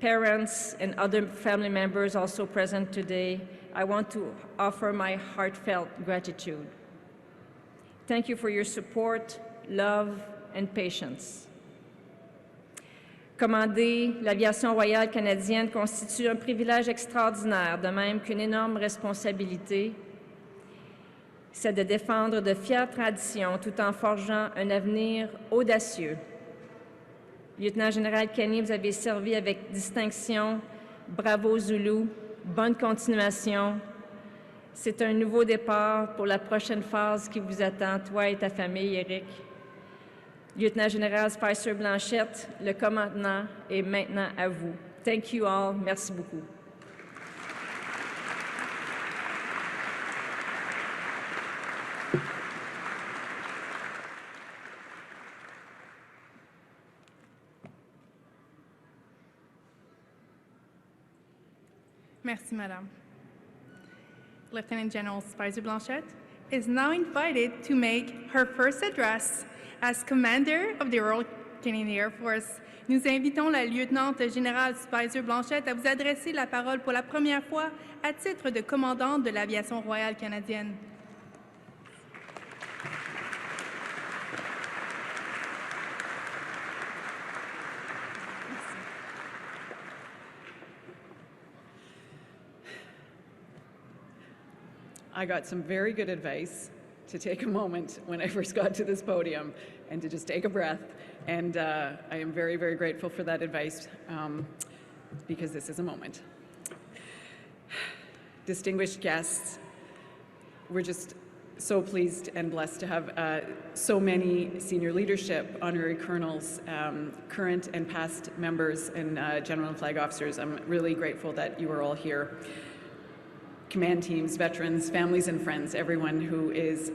parents, and other family members also present today. I want to offer my heartfelt gratitude. Thank you for your support, love, and patience. Commander l'aviation royale canadienne constitue un privilège extraordinaire, de même qu'une énorme responsabilité. C'est de défendre de fières traditions tout en forgeant un avenir audacieux. Lieutenant-général Kenny, vous avez servi avec distinction. Bravo Zulu, bonne continuation. C'est un nouveau départ pour la prochaine phase qui vous attend, toi et ta famille, Éric. Lieutenant-général Speiser-Blanchet, le commandement est maintenant à vous. Thank you all. Merci beaucoup. Merci, Madame. Lieutenant General Speiser-Blanchet is now invited to make her first address as Commander of the Royal Canadian Air Force. Nous invitons la lieutenante générale Speiser-Blanchet à vous adresser la parole pour la première fois à titre de commandante de l'Aviation royale canadienne. I got some very good advice to take a moment when I first got to this podium and to just take a breath. And I am very, very grateful for that advice because this is a moment. Distinguished guests, we're just so pleased and blessed to have so many senior leadership, honorary colonels, current and past members, and general and flag officers. I'm really grateful that you are all here. Command teams, veterans, families and friends, everyone who is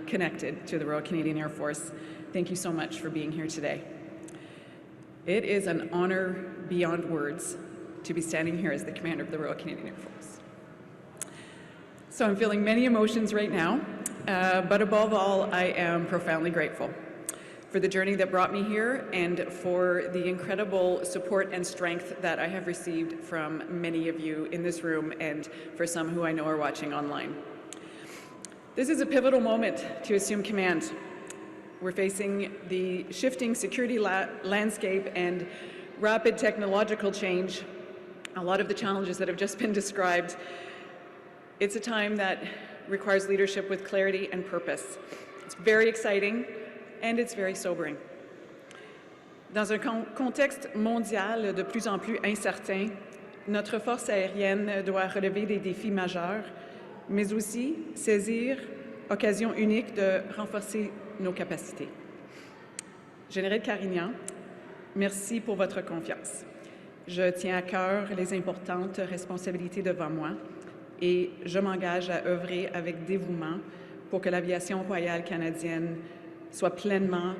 connected to the Royal Canadian Air Force, thank you so much for being here today. It is an honor beyond words to be standing here as the commander of the Royal Canadian Air Force. So I'm feeling many emotions right now, but above all, I am profoundly grateful for the journey that brought me here and for the incredible support and strength that I have received from many of you in this room and for some who I know are watching online. This is a pivotal moment to assume command. We're facing the shifting security landscape and rapid technological change, a lot of the challenges that have just been described. It's a time that requires leadership with clarity and purpose. It's very exciting, and it's very sobering. Dans un contexte mondial de plus en plus incertain, notre force aérienne doit relever des défis majeurs, mais aussi saisir l'occasion unique de renforcer nos capacités. Général Carignan, merci pour votre confiance. Je tiens à cœur les importantes responsabilités devant moi et je m'engage à œuvrer avec dévouement pour que l'aviation royale canadienne soit pleinement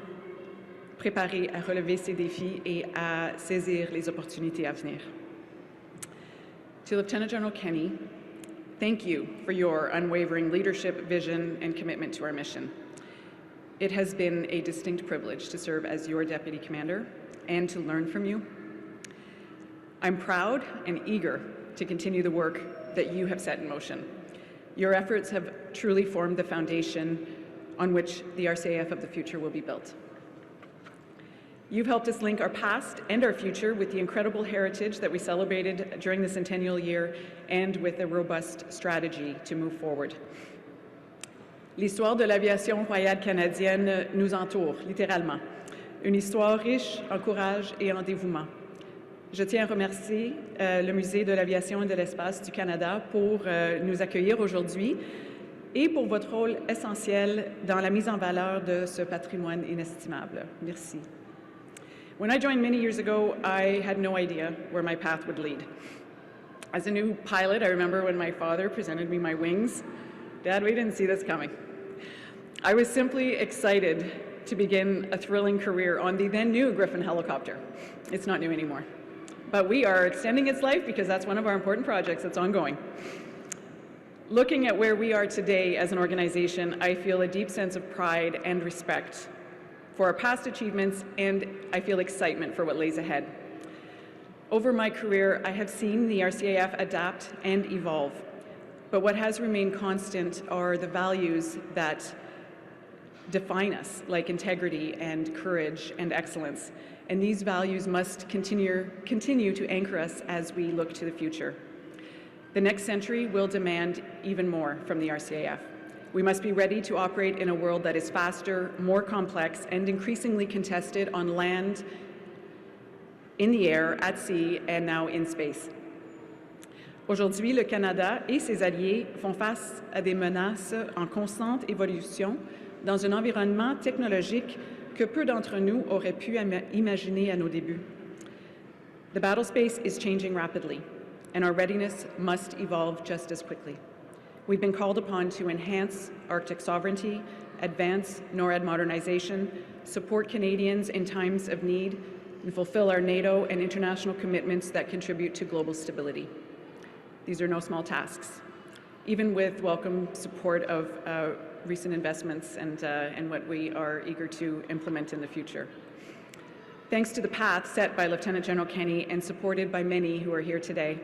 préparée à relever ces défis et à saisir les opportunités à venir. To Lieutenant General Kenney, thank you for your unwavering leadership, vision, and commitment to our mission. It has been a distinct privilege to serve as your Deputy Commander and to learn from you. I'm proud and eager to continue the work that you have set in motion. Your efforts have truly formed the foundation on which the RCAF of the future will be built. You've helped us link our past and our future with the incredible heritage that we celebrated during the centennial year and with a robust strategy to move forward. L'histoire de l'aviation royale canadienne nous entoure, littéralement. Une histoire riche en courage et en dévouement. Je tiens à remercier le Musée de l'aviation et de l'espace du Canada pour nous accueillir aujourd'hui et pour votre rôle essentiel dans la mise en valeur de ce patrimoine inestimable. Merci. When I joined many years ago, I had no idea where my path would lead. As a new pilot, I remember when my father presented me my wings. Dad, we didn't see this coming. I was simply excited to begin a thrilling career on the then new Griffin helicopter. It's not new anymore. But we are extending its life because that's one of our important projects that's ongoing. Looking at where we are today as an organization, I feel a deep sense of pride and respect for our past achievements, and I feel excitement for what lays ahead. Over my career, I have seen the RCAF adapt and evolve, but what has remained constant are the values that define us, like integrity and courage and excellence, and these values must continue to anchor us as we look to the future. The next century will demand even more from the RCAF. We must be ready to operate in a world that is faster, more complex, and increasingly contested on land, in the air, at sea, and now in space. Aujourd'hui, le Canada et ses alliés font face à des menaces en constante évolution dans un environnement technologique que peu d'entre nous auraient pu imaginer à nos débuts. The battle space is changing rapidly, and our readiness must evolve just as quickly. We've been called upon to enhance Arctic sovereignty, advance NORAD modernization, support Canadians in times of need, and fulfill our NATO and international commitments that contribute to global stability. These are no small tasks, even with welcome support of recent investments and what we are eager to implement in the future. Thanks to the path set by Lieutenant General Kenney and supported by many who are here today,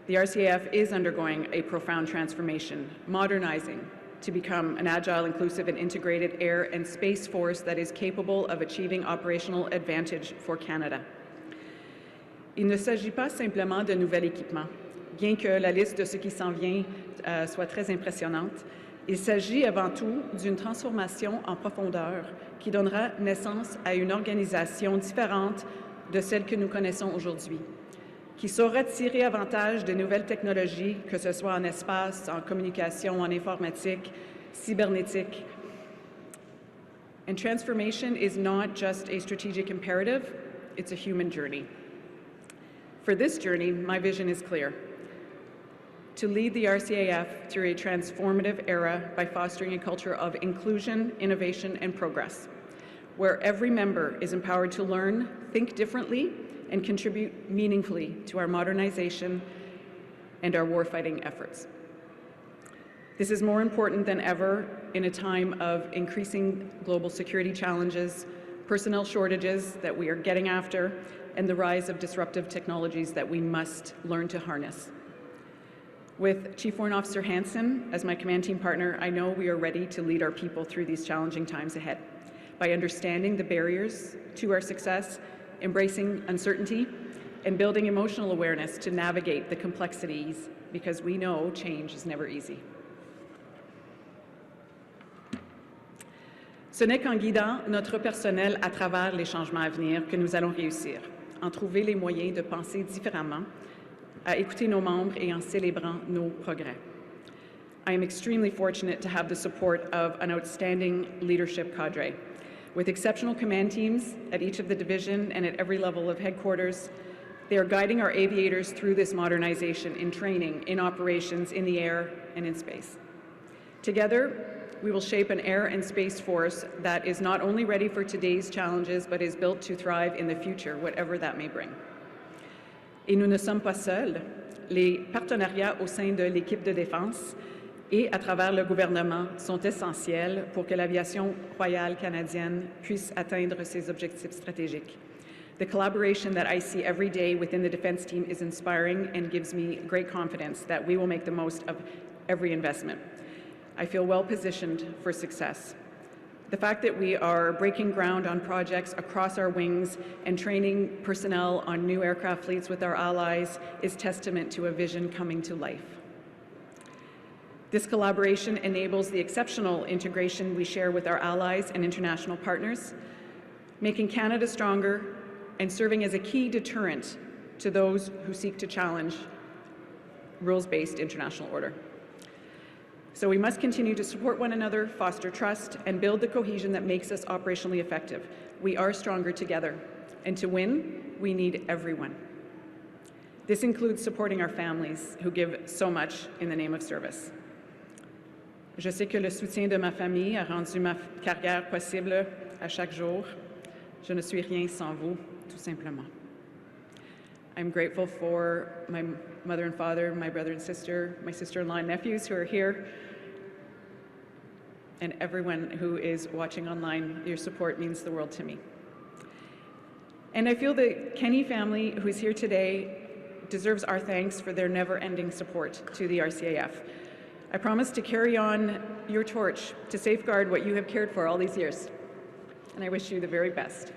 the RCAF is undergoing a profound transformation, modernizing to become an agile, inclusive, and integrated air and space force that is capable of achieving operational advantage for Canada. Il ne s'agit pas simplement de nouvel équipement, bien que la liste de ce qui s'en vient soit très impressionnante. Il s'agit avant tout d'une transformation en profondeur qui donnera naissance à une organisation différente de celle que nous connaissons aujourd'hui, qui saura tirer avantage de nouvelles technologies, que ce soit en espace, en communication, en informatique, cybernétique. And transformation is not just a strategic imperative, it's a human journey. For this journey, my vision is clear: to lead the RCAF through a transformative era by fostering a culture of inclusion, innovation, and progress, where every member is empowered to learn, think differently, and contribute meaningfully to our modernization and our warfighting efforts. This is more important than ever in a time of increasing global security challenges, personnel shortages that we are getting after, and the rise of disruptive technologies that we must learn to harness. With Chief Warrant Officer Hansen as my command team partner, I know we are ready to lead our people through these challenging times ahead by understanding the barriers to our success, embracing uncertainty, and building emotional awareness to navigate the complexities, because we know change is never easy. Ce n'est qu'en guidant notre personnel à travers les changements à venir que nous allons réussir, en trouver les moyens de penser différemment, à écouter nos membres et en célébrant nos progrès. I am extremely fortunate to have the support of an outstanding leadership cadre, with exceptional command teams at each of the division and at every level of headquarters. They are guiding our aviators through this modernization in training, in operations, in the air, and in space. Together, we will shape an air and space force that is not only ready for today's challenges, but is built to thrive in the future, whatever that may bring. Et nous ne sommes pas seuls. Les partenariats au sein de l'équipe de défense et à travers le gouvernement sont essentiels pour que l'aviation royale canadienne puisse atteindre ses objectifs stratégiques. The collaboration that I see every day within the defense team is inspiring and gives me great confidence that we will make the most of every investment. I feel well positioned for success. The fact that we are breaking ground on projects across our wings and training personnel on new aircraft fleets with our allies is testament to a vision coming to life. This collaboration enables the exceptional integration we share with our allies and international partners, making Canada stronger and serving as a key deterrent to those who seek to challenge rules-based international order. So we must continue to support one another, foster trust, and build the cohesion that makes us operationally effective. We are stronger together, and to win, we need everyone. This includes supporting our families who give so much in the name of service. Je sais que le soutien de ma famille a rendu ma carrière possible à chaque jour. Je ne suis rien sans vous, tout simplement. I'm grateful for my mother and father, my brother and sister, my sister-in-law and nephews who are here, and everyone who is watching online. Your support means the world to me. And I feel the Kenney family who is here today deserves our thanks for their never-ending support to the RCAF. I promise to carry on your torch to safeguard what you have cared for all these years, and I wish you the very best.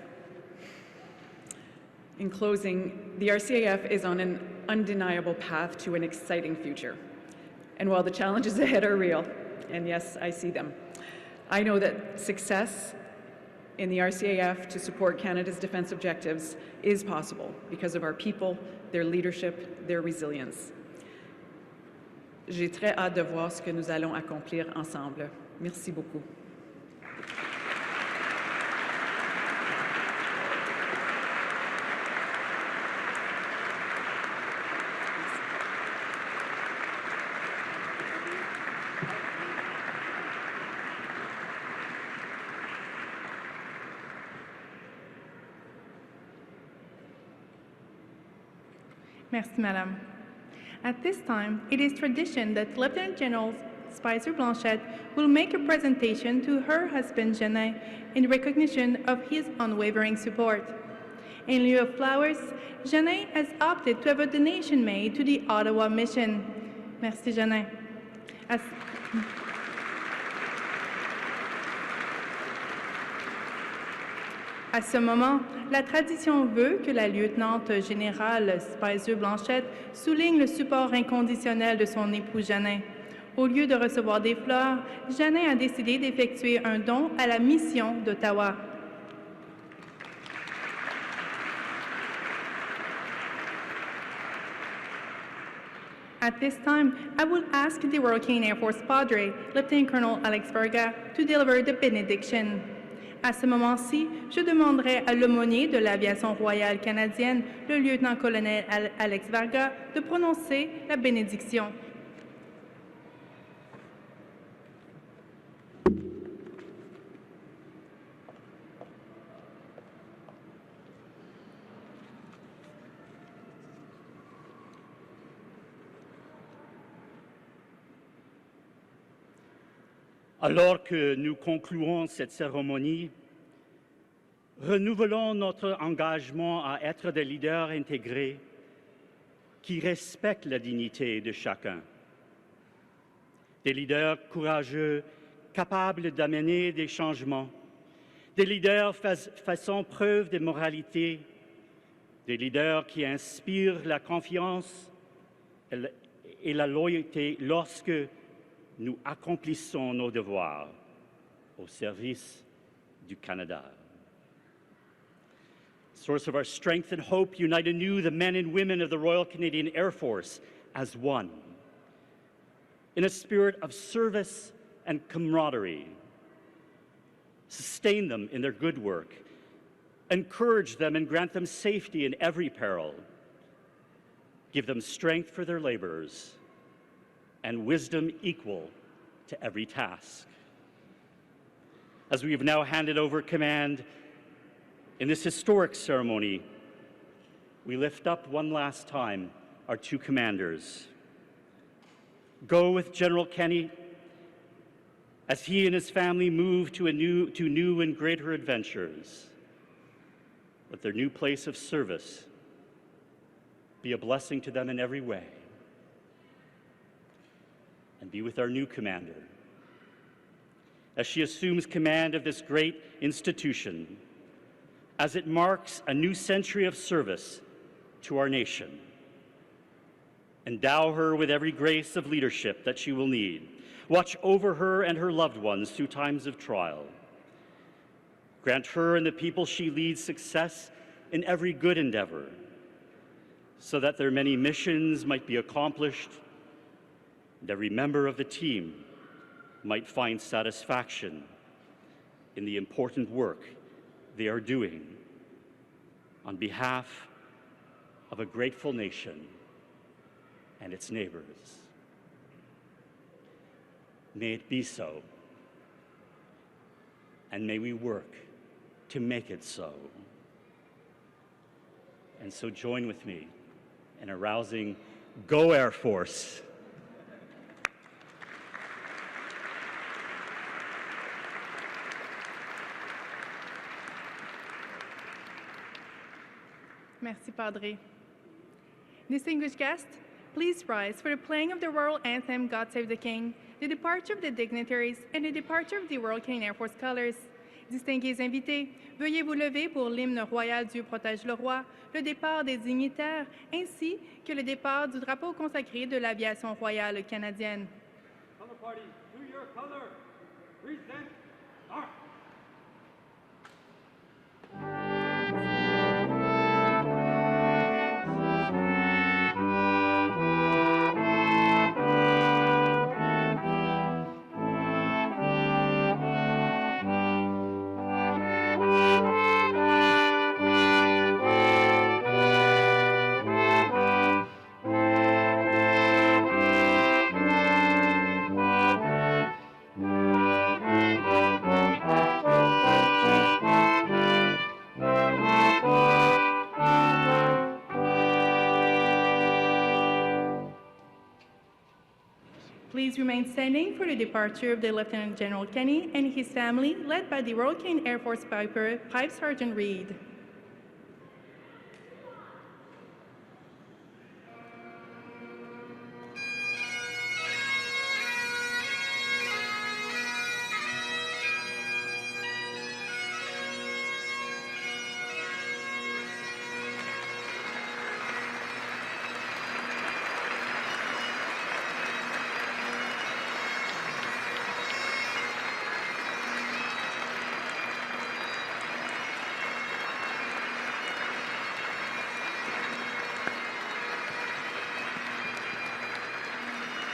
In closing, the RCAF is on an undeniable path to an exciting future. And while the challenges ahead are real, and yes, I see them, I know that success in the RCAF to support Canada's defense objectives is possible because of our people, their leadership, their resilience. J'ai très hâte de voir ce que nous allons accomplir ensemble. Merci beaucoup. Merci, Madame. At this time, it is tradition that Lieutenant General Speiser-Blanchet will make a presentation to her husband, Jeanne, in recognition of his unwavering support. In lieu of flowers, Janin has opted to have a donation made to the Ottawa mission. Merci, Janin. À ce moment, la tradition veut que la lieutenante générale Speiser-Blanchet souligne le support inconditionnel de son époux Janin. Au lieu de recevoir des fleurs, Janin a décidé d'effectuer un don à la mission d'Ottawa. At this time, I will ask the Royal Canadian Air Force Padre, Lieutenant Colonel Alex Varga, to deliver the benediction. À ce moment-ci, je demanderai à l'aumônier de l'Aviation royale canadienne, le lieutenant-colonel Alex Varga, de prononcer la bénédiction. Alors que nous concluons cette cérémonie, renouvelons notre engagement à être des leaders intégrés qui respectent la dignité de chacun. Des leaders courageux, capables d'amener des changements, des leaders faisant preuve de moralité, des leaders qui inspirent la confiance et la loyauté lorsque nous accomplissons nos devoirs au service du Canada. Source of our strength and hope, unite anew the men and women of the Royal Canadian Air Force as one, in a spirit of service and camaraderie. Sustain them in their good work, encourage them and grant them safety in every peril. Give them strength for their labors and wisdom equal to every task. As we have now handed over command in this historic ceremony, we lift up one last time our two commanders. Go with General Kenney as he and his family move to new and greater adventures. Let their new place of service be a blessing to them in every way. And be with our new commander as she assumes command of this great institution, as it marks a new century of service to our nation. Endow her with every grace of leadership that she will need. Watch over her and her loved ones through times of trial. Grant her and the people she leads success in every good endeavor, so that their many missions might be accomplished and every member of the team might find satisfaction in the important work they are doing on behalf of a grateful nation and its neighbors. May it be so, and may we work to make it so. And so join with me in a rousing Go Air Force! Merci, Padre. Distinguished guests, please rise for the playing of the Royal Anthem, God Save the King, the departure of the dignitaries, and the departure of the Royal Canadian Air Force colors. Distingués invités, veuillez vous lever pour l'hymne royal Dieu protège le roi, le départ des dignitaires, ainsi que le départ du drapeau consacré de l'aviation royale canadienne. Color party, to your color. Present arms. Please remain standing for the departure of the Lieutenant General Kenney and his family, led by the Royal Canadian Air Force Pipe Sergeant Reed.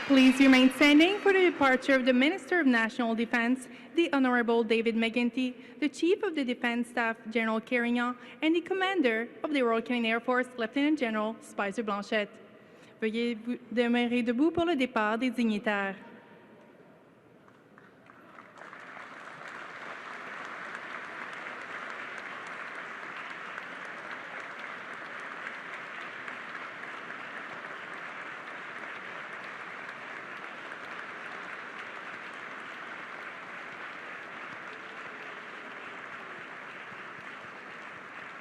Please remain standing for the departure of the Minister of National Defense, the Honorable David McGuinty, the Chief of the Defense Staff, General Carignan, and the Commander of the Royal Canadian Air Force, Lieutenant General Speiser-Blanchet. Veuillez demeurer debout pour le départ des dignitaires.